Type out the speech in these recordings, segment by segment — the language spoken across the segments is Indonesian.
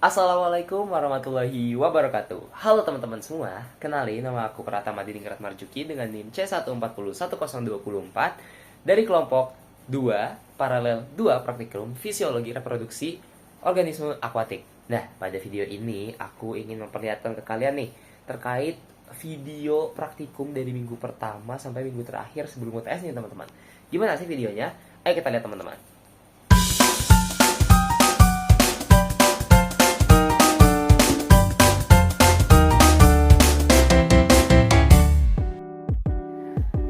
Assalamualaikum warahmatullahi wabarakatuh. Halo teman-teman semua, kenali nama aku Pratama Diningrat Marjuki dengan NIM C14010224 dari kelompok 2 paralel 2 praktikum fisiologi reproduksi organisme akuatik. Nah, pada video ini aku ingin memperlihatkan ke kalian nih terkait video praktikum dari minggu pertama sampai minggu terakhir sebelum UTS nih teman-teman. Gimana sih videonya? Ayo kita lihat teman-teman.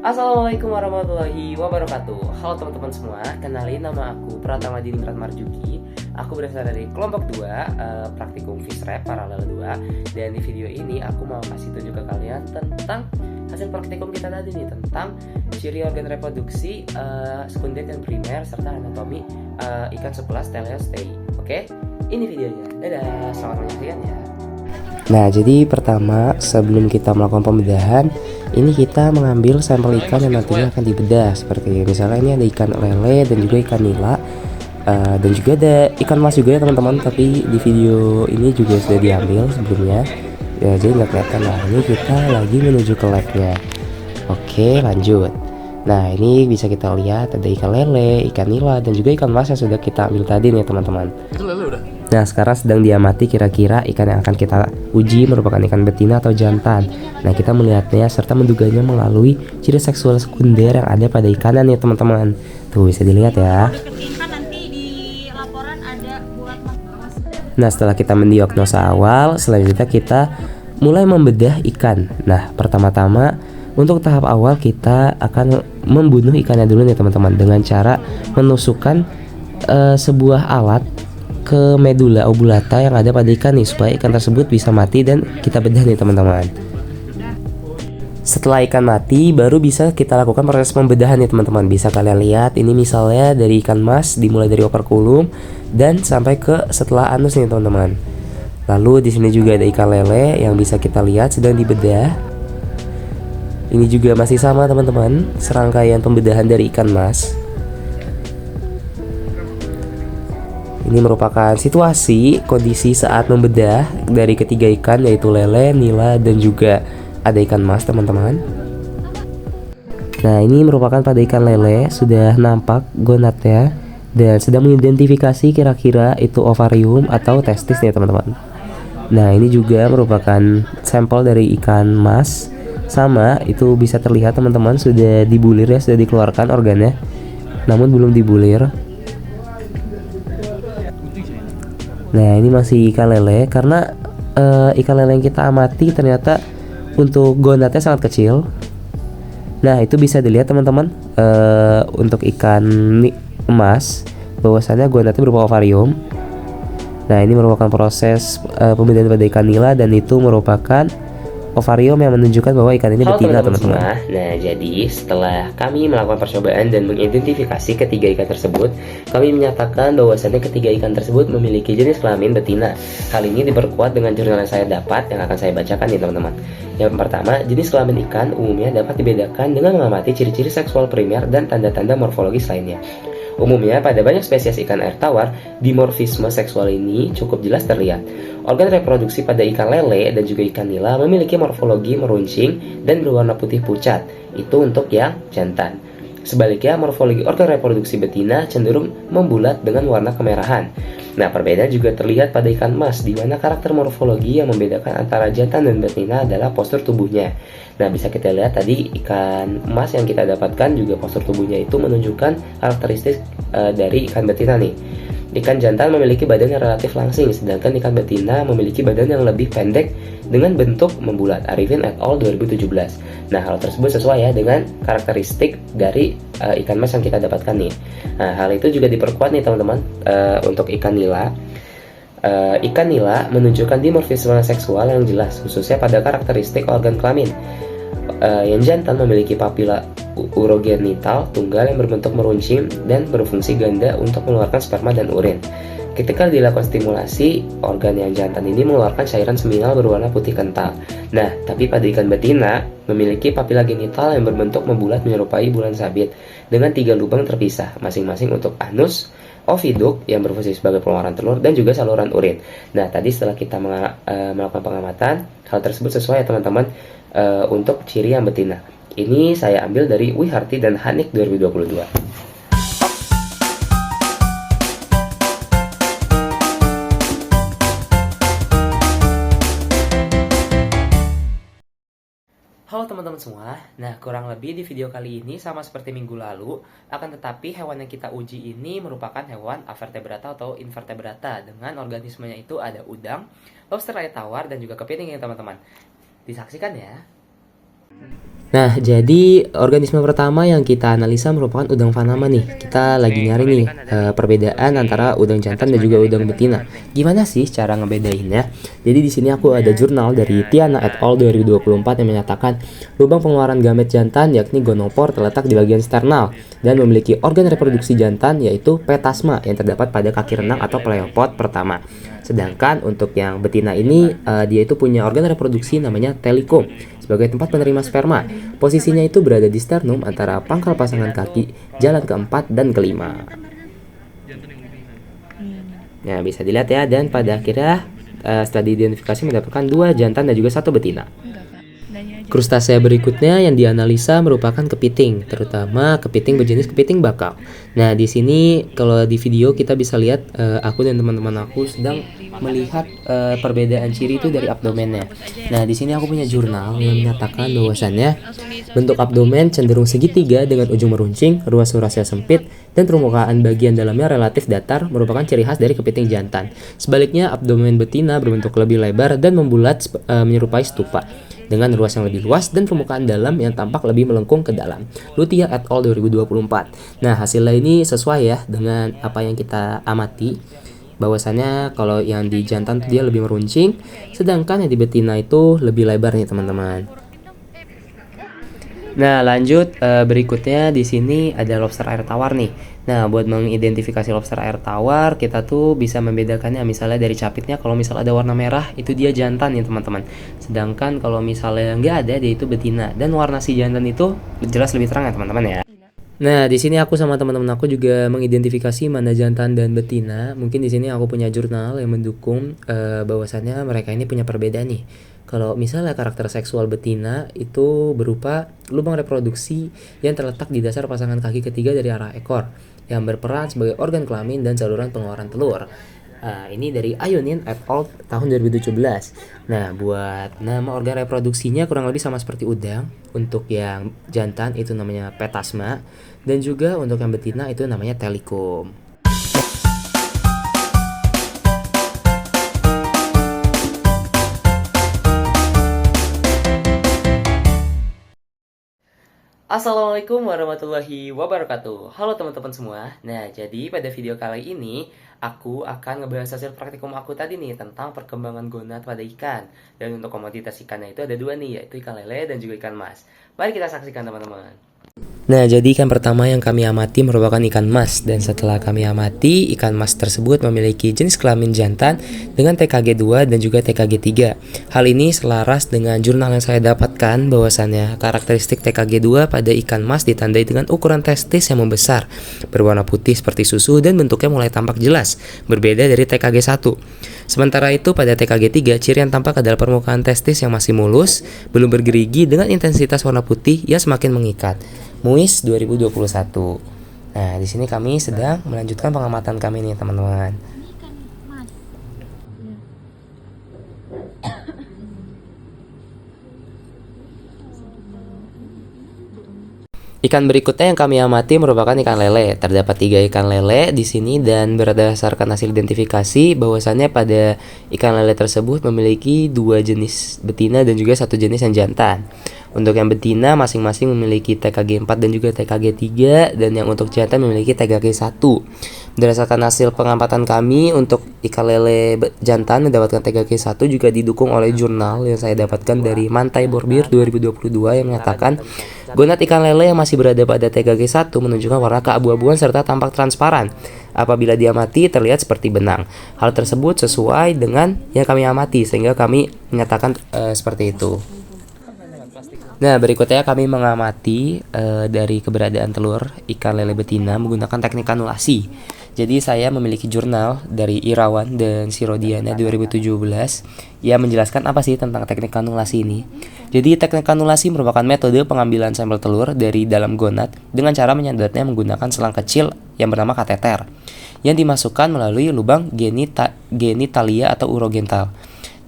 Assalamualaikum warahmatullahi wabarakatuh. Halo teman-teman semua, kenalin nama aku Pratama Diningrat Marjuki. Aku berasal dari kelompok 2 praktikum FISREP paralel 2. Dan di video ini aku mau kasih tunjuk ke kalian tentang hasil praktikum kita tadi nih, tentang ciri organ reproduksi sekunder dan primer serta anatomi ikan subkelas Teleostei. Oke, ini videonya. Dadah, selamat menyaksikan ya. Nah, jadi pertama sebelum kita melakukan pembedahan, ini kita mengambil sampel ikan yang nantinya akan dibedah. Seperti misalnya ini ada ikan lele dan juga ikan nila, dan juga ada ikan mas juga ya teman-teman. Tapi di video ini juga sudah diambil sebelumnya ya, jadi nggak kelihatan. Nah, ini kita lagi menuju ke labnya. Oke, lanjut. Nah, ini bisa kita lihat ada ikan lele, ikan nila, dan juga ikan mas yang sudah kita ambil tadi nih teman-teman. Nah, sekarang sedang diamati kira-kira ikan yang akan kita uji merupakan ikan betina atau jantan. Nah, kita melihatnya serta menduganya melalui ciri seksual sekunder yang ada pada ikannya nih teman-teman. Tuh bisa dilihat ya. Nah, setelah kita mendiagnosa awal, selanjutnya kita mulai membedah ikan. Nah, pertama-tama untuk tahap awal kita akan membunuh ikannya dulu nih teman-teman, dengan cara menusukkan sebuah alat ke medula oblata yang ada pada ikan nih, supaya ikan tersebut bisa mati dan kita bedah nih teman-teman. Setelah ikan mati baru bisa kita lakukan proses pembedahan nih teman-teman. Bisa kalian lihat ini misalnya dari ikan mas dimulai dari operculum dan sampai ke setelah anus nih teman-teman. Lalu di sini juga ada ikan lele yang bisa kita lihat sedang dibedah. Ini juga masih sama teman-teman, serangkaian pembedahan dari ikan mas. Ini merupakan situasi kondisi saat membedah dari ketiga ikan, yaitu lele, nila, dan juga ada ikan mas teman-teman. Nah, ini merupakan pada ikan lele, sudah nampak gonadnya dan sedang mengidentifikasi kira-kira itu ovarium atau testis nih teman-teman. Nah, ini juga merupakan sampel dari ikan mas, sama itu bisa terlihat teman-teman sudah dibulir ya, sudah dikeluarkan organnya, namun belum dibulir. Nah, ini masih ikan lele karena ikan lele yang kita amati ternyata untuk gonadnya sangat kecil. Nah, itu bisa dilihat teman-teman untuk ikan emas bahwasannya gonadnya berupa ovarium. Nah, ini merupakan proses pembedahan pada ikan nila dan itu merupakan ovarium yang menunjukkan bahwa ikan ini betina teman-teman. Nah, jadi setelah kami melakukan percobaan dan mengidentifikasi ketiga ikan tersebut, kami menyatakan bahwasannya ketiga ikan tersebut memiliki jenis kelamin betina. Hal ini diperkuat dengan jurnal yang saya dapat yang akan saya bacakan nih teman-teman. Yang pertama, jenis kelamin ikan umumnya dapat dibedakan dengan mengamati ciri-ciri seksual primer dan tanda-tanda morfologis lainnya. Umumnya pada banyak spesies ikan air tawar, dimorfisme seksual ini cukup jelas terlihat. Organ reproduksi pada ikan lele dan juga ikan nila memiliki morfologi meruncing dan berwarna putih pucat. Itu untuk yang jantan. Sebaliknya, morfologi organ reproduksi betina cenderung membulat dengan warna kemerahan. Nah, perbedaan juga terlihat pada ikan emas, di mana karakter morfologi yang membedakan antara jantan dan betina adalah postur tubuhnya. Nah, bisa kita lihat tadi ikan emas yang kita dapatkan juga postur tubuhnya itu menunjukkan karakteristik dari ikan betina nih. Ikan jantan memiliki badan yang relatif langsing, sedangkan ikan betina memiliki badan yang lebih pendek dengan bentuk membulat. Arifin et al. 2017. Nah, hal tersebut sesuai ya dengan karakteristik dari ikan mas yang kita dapatkan nih. Nah, hal itu juga diperkuat nih teman-teman untuk ikan nila. Ikan nila menunjukkan dimorfisme seksual yang jelas, khususnya pada karakteristik organ kelamin. Yang jantan memiliki papila urogenital tunggal yang berbentuk meruncing dan berfungsi ganda untuk mengeluarkan sperma dan urin. Ketika dilakukan stimulasi, organ yang jantan ini mengeluarkan cairan seminal berwarna putih kental. Nah, tapi pada ikan betina memiliki papila genital yang berbentuk membulat menyerupai bulan sabit dengan 3 lubang terpisah, masing-masing untuk anus, oviduk yang berfungsi sebagai pengeluaran telur, dan juga saluran urin. Nah, tadi setelah kita melakukan pengamatan, hal tersebut sesuai ya teman-teman untuk ciri yang betina. Ini saya ambil dari Wiharti dan Hanik 2022. Halo teman-teman semua, nah kurang lebih di video kali ini sama seperti minggu lalu, akan tetapi hewan yang kita uji ini merupakan hewan avertebrata atau invertebrata, dengan organismenya itu ada udang, lobster air tawar, dan juga kepiting ya teman-teman. Disaksikan ya. Nah, jadi organisme pertama yang kita analisa merupakan udang Panama nih. Kita lagi nyari nih perbedaan antara udang jantan dan juga udang betina. Gimana sih cara ngebedainnya? Jadi di sini aku ada jurnal dari Tiana et al 2024 yang menyatakan lubang pengeluaran gamet jantan yakni gonopor terletak di bagian sternal dan memiliki organ reproduksi jantan yaitu petasma yang terdapat pada kaki renang atau pleopod pertama. Sedangkan untuk yang betina ini dia itu punya organ reproduksi namanya telikum sebagai tempat penerima sperma. Posisinya itu berada di sternum antara pangkal pasangan kaki jalan keempat dan kelima. Nah, bisa dilihat ya, dan pada akhirnya setelah diidentifikasi mendapatkan 2 jantan dan juga 1 betina. Krustasea berikutnya yang dianalisa merupakan kepiting, terutama kepiting berjenis kepiting bakal. Nah, di sini kalau di video kita bisa lihat aku dan teman-teman aku sedang melihat perbedaan ciri itu dari abdomennya. Nah, di sini aku punya jurnal yang menyatakan bahwasannya bentuk abdomen cenderung segitiga dengan ujung meruncing, ruas surasnya sempit, dan permukaan bagian dalamnya relatif datar merupakan ciri khas dari kepiting jantan. Sebaliknya, abdomen betina berbentuk lebih lebar dan membulat menyerupai stupa, dengan ruas yang lebih luas dan permukaan dalam yang tampak lebih melengkung ke dalam. Lutia et al 2024. Nah, hasilnya ini sesuai ya dengan apa yang kita amati. Bahwasannya kalau yang di jantan dia lebih meruncing, sedangkan yang di betina itu lebih lebar nih teman-teman. Nah, lanjut berikutnya di sini ada lobster air tawar nih. Nah, buat mengidentifikasi lobster air tawar, kita tuh bisa membedakannya misalnya dari capitnya. Kalau misalnya ada warna merah, itu dia jantan ya teman-teman. Sedangkan kalau misalnya nggak ada, dia itu betina. Dan warna si jantan itu jelas lebih terang ya teman-teman ya. Nah, di sini aku sama teman-teman aku juga mengidentifikasi mana jantan dan betina. Mungkin di sini aku punya jurnal yang mendukung bahwasannya mereka ini punya perbedaan nih. Kalau misalnya karakter seksual betina itu berupa lubang reproduksi yang terletak di dasar pasangan kaki ketiga dari arah ekor, yang berperan sebagai organ kelamin dan saluran pengeluaran telur. Ini dari Ionin et al tahun 2017. Nah, buat nama organ reproduksinya kurang lebih sama seperti udang. Untuk yang jantan itu namanya petasma, dan juga untuk yang betina itu namanya telikum. Assalamualaikum warahmatullahi wabarakatuh. Halo teman-teman semua. Nah, jadi pada video kali ini aku akan ngebahas hasil praktikum aku tadi nih tentang perkembangan gonad pada ikan. Dan untuk komoditas ikannya itu ada 2 nih, yaitu ikan lele dan juga ikan mas. Mari kita saksikan teman-teman. Nah, jadi ikan pertama yang kami amati merupakan ikan mas, dan setelah kami amati, ikan mas tersebut memiliki jenis kelamin jantan dengan TKG2 dan juga TKG3. Hal ini selaras dengan jurnal yang saya dapatkan bahwasannya karakteristik TKG2 pada ikan mas ditandai dengan ukuran testis yang membesar, berwarna putih seperti susu dan bentuknya mulai tampak jelas, berbeda dari TKG1. Sementara itu pada TKG3, ciri yang tampak adalah permukaan testis yang masih mulus, belum bergerigi dengan intensitas warna putih yang semakin mengikat. MUIS 2021. Nah, di sini kami sedang melanjutkan pengamatan kami nih, teman-teman. Ikan berikutnya yang kami amati merupakan ikan lele. Terdapat 3 ikan lele di sini, dan berdasarkan hasil identifikasi bahwasannya pada ikan lele tersebut memiliki 2 jenis betina dan juga 1 jenis yang jantan. Untuk yang betina masing-masing memiliki TKG 4 dan juga TKG 3, dan yang untuk jantan memiliki TKG 1. Berdasarkan hasil pengamatan kami untuk ikan lele jantan mendapatkan TKG 1 juga didukung oleh jurnal yang saya dapatkan dari Mantai Borbir 2022 yang menyatakan gonad ikan lele yang masih berada pada TKG 1 menunjukkan warna keabu-abuan serta tampak transparan. Apabila diamati terlihat seperti benang. Hal tersebut sesuai dengan yang kami amati sehingga kami menyatakan seperti itu. Nah, berikutnya kami mengamati dari keberadaan telur ikan lele betina menggunakan teknik kanulasi. Jadi saya memiliki jurnal dari Irawan dan Sirodiana 2017 yang menjelaskan apa sih tentang teknik kanulasi ini. Jadi teknik kanulasi merupakan metode pengambilan sampel telur dari dalam gonad dengan cara menyedotnya menggunakan selang kecil yang bernama kateter yang dimasukkan melalui lubang genitalia atau urogental.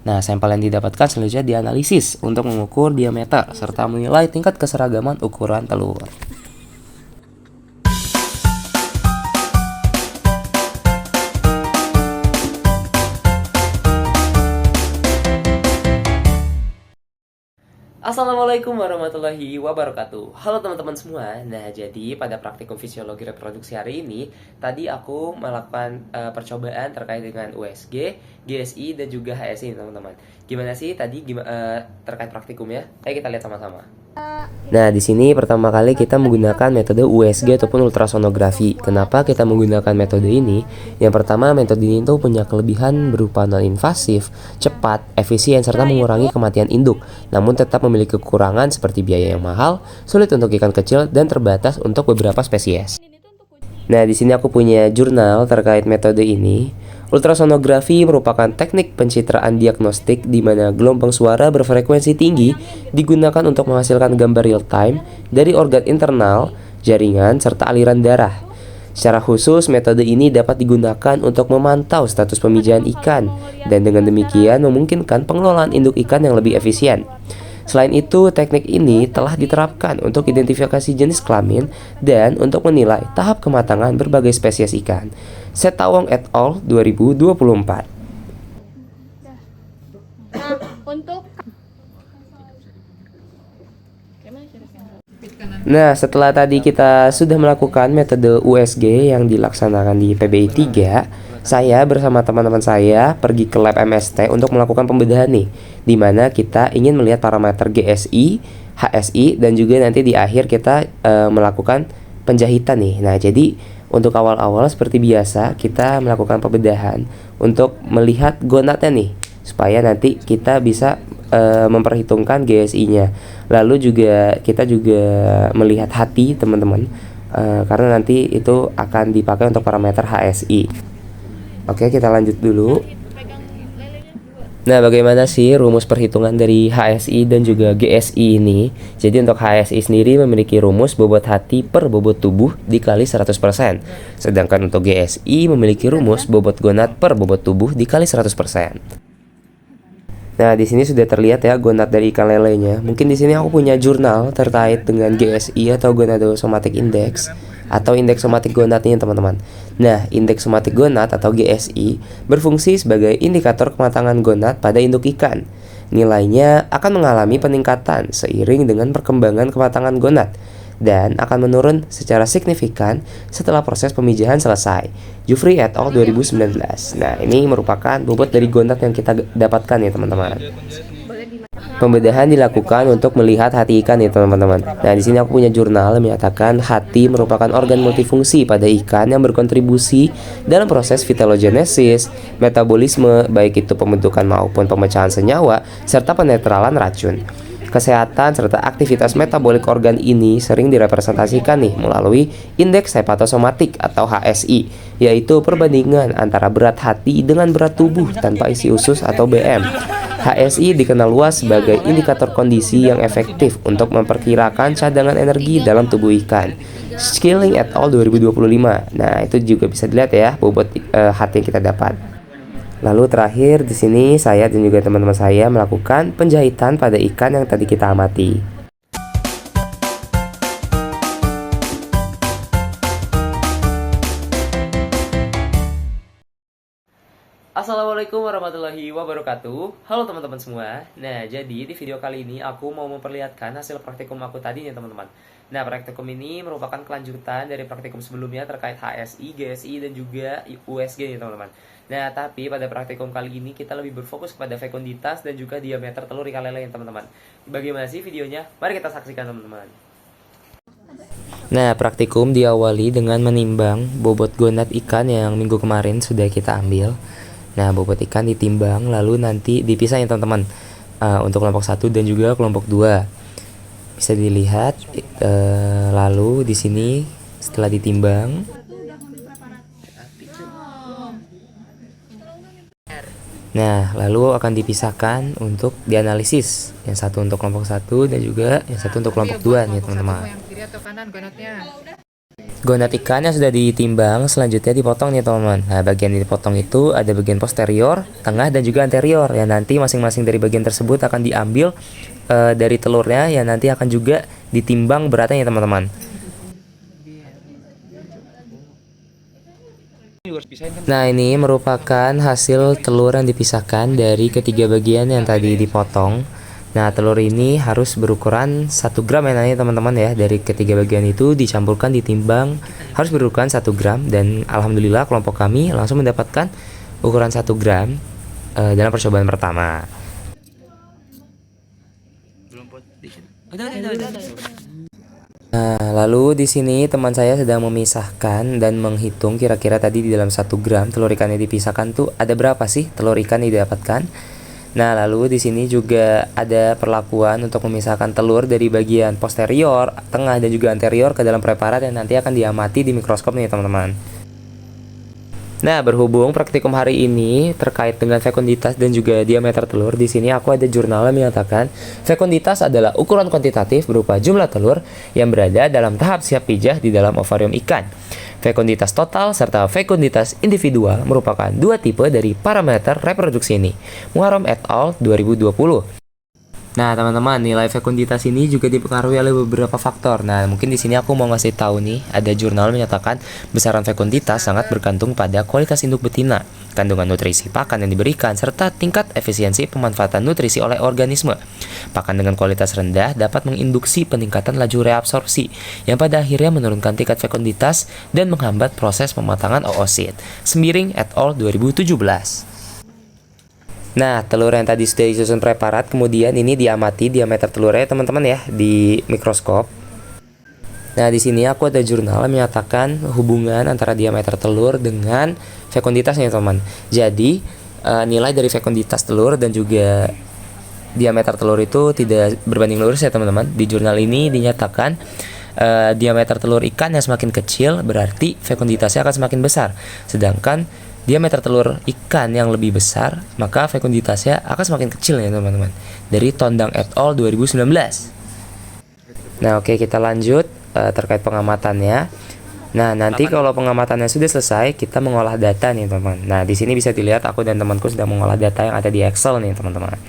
Nah, sampel yang didapatkan selanjutnya dianalisis untuk mengukur diameter serta menilai tingkat keseragaman ukuran telur. Assalamualaikum warahmatullahi wabarakatuh. Halo teman-teman semua. Nah, jadi pada praktikum fisiologi reproduksi hari ini, tadi aku melakukan percobaan terkait dengan USG, GSI dan juga HSI, teman-teman. Gimana sih tadi terkait praktikumnya? Ayo kita lihat sama-sama. Nah, di sini pertama kali kita menggunakan metode USG ataupun ultrasonografi. Kenapa kita menggunakan metode ini? Yang pertama, metode ini tuh punya kelebihan berupa non-invasif, cepat, efisien, serta mengurangi kematian induk. Namun tetap memiliki kekurangan seperti biaya yang mahal, sulit untuk ikan kecil, dan terbatas untuk beberapa spesies. Nah, di sini aku punya jurnal terkait metode ini. Ultrasonografi merupakan teknik pencitraan diagnostik di mana gelombang suara berfrekuensi tinggi digunakan untuk menghasilkan gambar real time dari organ internal, jaringan, serta aliran darah. Secara khusus, metode ini dapat digunakan untuk memantau status pemijahan ikan dan dengan demikian memungkinkan pengelolaan induk ikan yang lebih efisien. Selain itu, teknik ini telah diterapkan untuk identifikasi jenis kelamin dan untuk menilai tahap kematangan berbagai spesies ikan. Setawong et al. 2024. Nah, setelah tadi kita sudah melakukan metode USG yang dilaksanakan di PBI 3, saya bersama teman-teman saya pergi ke lab MST untuk melakukan pembedahan nih, di mana kita ingin melihat parameter GSI, HSI, dan juga nanti di akhir kita melakukan penjahitan nih. Nah, jadi untuk awal-awal seperti biasa kita melakukan pembedahan untuk melihat gonadnya nih, supaya nanti kita bisa memperhitungkan GSI-nya. Lalu juga kita juga melihat hati teman-teman, karena nanti itu akan dipakai untuk parameter HSI. Oke, kita lanjut dulu. Nah, bagaimana sih rumus perhitungan dari HSI dan juga GSI ini? Jadi untuk HSI sendiri memiliki rumus bobot hati per bobot tubuh dikali 100%. Sedangkan untuk GSI memiliki rumus bobot gonad per bobot tubuh dikali 100%. Nah, di sini sudah terlihat ya gonad dari ikan lelenya. Mungkin di sini aku punya jurnal terkait dengan GSI atau Gonadosomatic Index atau indeks somatik gonadnya, teman-teman. Nah, indeks somatik gonad atau GSI berfungsi sebagai indikator kematangan gonad pada induk ikan. Nilainya akan mengalami peningkatan seiring dengan perkembangan kematangan gonad dan akan menurun secara signifikan setelah proses pemijahan selesai. Jufri et al. 2019. Nah, ini merupakan bobot dari gonad yang kita dapatkan ya, teman-teman. Pembedahan dilakukan untuk melihat hati ikan ya, teman-teman. Nah, di sini aku punya jurnal yang menyatakan hati merupakan organ multifungsi pada ikan yang berkontribusi dalam proses vitalogenesis, metabolisme, baik itu pembentukan maupun pemecahan senyawa, serta penetralan racun. Kesehatan serta aktivitas metabolik organ ini sering direpresentasikan nih melalui indeks hepatosomatik atau HSI, yaitu perbandingan antara berat hati dengan berat tubuh tanpa isi usus atau BM. HSI dikenal luas sebagai indikator kondisi yang efektif untuk memperkirakan cadangan energi dalam tubuh ikan. Skilling et al. 2025. Nah, itu juga bisa dilihat ya bobot hati yang kita dapat. Lalu terakhir di sini saya dan juga teman-teman saya melakukan penjahitan pada ikan yang tadi kita amati. Assalamualaikum warahmatullahi wabarakatuh. Halo teman-teman semua. Nah, jadi di video kali ini aku mau memperlihatkan hasil praktikum aku tadi nih, teman-teman. Nah, praktikum ini merupakan kelanjutan dari praktikum sebelumnya terkait HSI, GSI, dan juga USG nih, teman-teman. Nah, tapi pada praktikum kali ini kita lebih berfokus kepada fekunditas dan juga diameter telur ikan lele, teman-teman. Bagaimana sih videonya? Mari kita saksikan, teman-teman. Nah, praktikum diawali dengan menimbang bobot gonad ikan yang minggu kemarin sudah kita ambil. Nah, bobot ikan ditimbang lalu nanti dipisah ya, teman-teman, untuk kelompok 1 dan juga kelompok 2. Bisa dilihat lalu di sini setelah ditimbang Nah, lalu akan dipisahkan untuk dianalisis. Yang satu untuk kelompok 1 dan juga yang satu untuk kelompok 2 nih teman-teman. Gonat ikan yang sudah ditimbang selanjutnya dipotong nih teman-teman. Nah, bagian yang dipotong itu ada bagian posterior, tengah, dan juga anterior. Ya, nanti masing-masing dari bagian tersebut akan diambil dari telurnya, yang nanti akan juga ditimbang beratnya ya teman-teman. Nah, ini merupakan hasil telur yang dipisahkan dari ketiga bagian yang tadi dipotong. Nah, telur ini harus berukuran 1 gram ya nanti teman-teman ya. Dari ketiga bagian itu dicampurkan, ditimbang, harus berukuran 1 gram. Dan alhamdulillah kelompok kami langsung mendapatkan ukuran 1 gram dalam percobaan pertama. Nah, lalu di sini teman saya sedang memisahkan dan menghitung kira-kira tadi di dalam 1 gram telur ikan yang dipisahkan tuh ada berapa sih telur ikan yang didapatkan. Nah, lalu di sini juga ada perlakuan untuk memisahkan telur dari bagian posterior, tengah, dan juga anterior ke dalam preparat yang nanti akan diamati di mikroskop nih teman-teman. Nah, berhubung praktikum hari ini terkait dengan fekunditas dan juga diameter telur, di sini aku ada jurnal yang menyatakan fekunditas adalah ukuran kuantitatif berupa jumlah telur yang berada dalam tahap siap pijah di dalam ovarium ikan. Fekunditas total serta fekunditas individual merupakan dua tipe dari parameter reproduksi ini. Muharram et al. 2020. Nah, teman-teman, nilai fekunditas ini juga dipengaruhi oleh beberapa faktor. Nah, mungkin di sini aku mau ngasih tahu nih, ada jurnal menyatakan besaran fekunditas sangat bergantung pada kualitas induk betina, kandungan nutrisi pakan yang diberikan, serta tingkat efisiensi pemanfaatan nutrisi oleh organisme. Pakan dengan kualitas rendah dapat menginduksi peningkatan laju reabsorpsi, yang pada akhirnya menurunkan tingkat fekunditas dan menghambat proses pematangan oosit. Sembiring et al. 2017. Nah, telur yang tadi sudah disusun preparat, kemudian ini diamati diameter telurnya teman-teman ya di mikroskop. Nah, di sini aku ada jurnal yang menyatakan hubungan antara diameter telur dengan fekunditasnya teman. Jadi, nilai dari fekunditas telur dan juga diameter telur itu tidak berbanding lurus ya teman-teman. Di jurnal ini dinyatakan diameter telur ikan yang semakin kecil berarti fekunditasnya akan semakin besar. Sedangkan diameter telur ikan yang lebih besar, maka fekunditasnya akan semakin kecil ya teman-teman. Dari Tondang et al. 2019. Nah, oke, kita lanjut terkait pengamatannya. Nah, nanti kalau pengamatannya sudah selesai, kita mengolah data nih teman-teman. Nah, di sini bisa dilihat aku dan temanku sedang mengolah data yang ada di Excel nih teman-teman.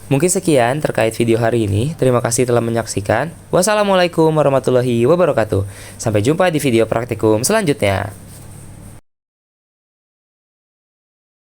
Mungkin sekian terkait video hari ini. Terima kasih telah menyaksikan. Wassalamualaikum warahmatullahi wabarakatuh. Sampai jumpa di video praktikum selanjutnya.